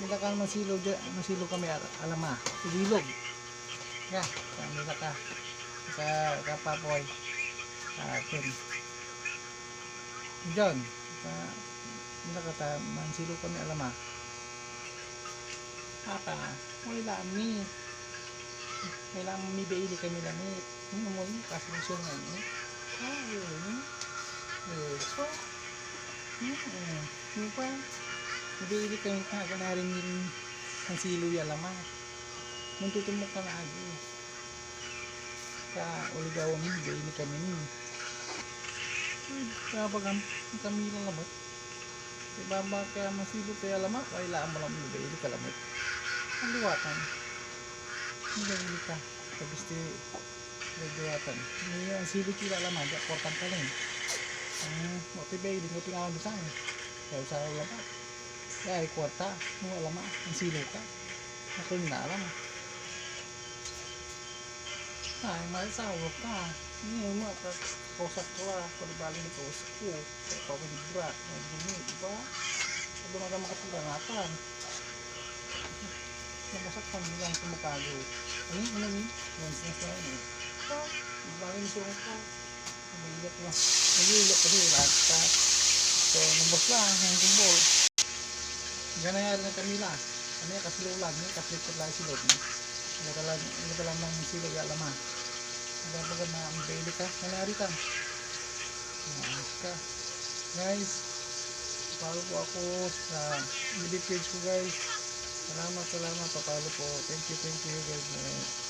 Nila kang masilog kami alama. Ililog. Ya, nila ka. Sa kapapoy. Atin. Diyan. Nila ka ta mansilog kami alama. Apa? Wala mi. Kailangan may baili kami damit. Ano mo yun? Kasi nga yun. Yun. So, yun pa. May baili kami na rin yung ang silo yalama. Nung tutumok ka na agi. Ka uligawan mo, baili kami ni. Kapag ang kami lang lamot. Diba ba kaya masilo tayo lamang? Wala mo lang may baili ka lamot. Ang luwatan. Ang baili ka. Tapos di luwatan. Ang silo kila lamang. Di aportan ka lang. Ang baili nga pinakawan doon saan. Kaya sa lamang. Kaya kwarta. Ang lamang. Ang silo ka. Ako yung naalam. Ay, malisawa ka. Hindi mo at kausap ko palibaling ni kausap ko. Kaya pa ako libra. Nagdumi, diba? Sabi mga makapaganapan. Namasaktan nilang kumakago. Ano yun? Nonsense na yun eh. Palibaling ni suong ko. Nagilap lang. Nagilap kasi lahat ka. So, nabos lang. Ang kumbol. Ganayari na Camila. Ano yan? Kasilulag niya. Kaslipot lang silog niya. Hindi ka lang ng silog alama. Nagbabaga na ang baili ka. Nangyari ka. Nangyari ka. Guys, papalo po ako sa video page ko guys. Salamat. Papalo po. Thank you guys.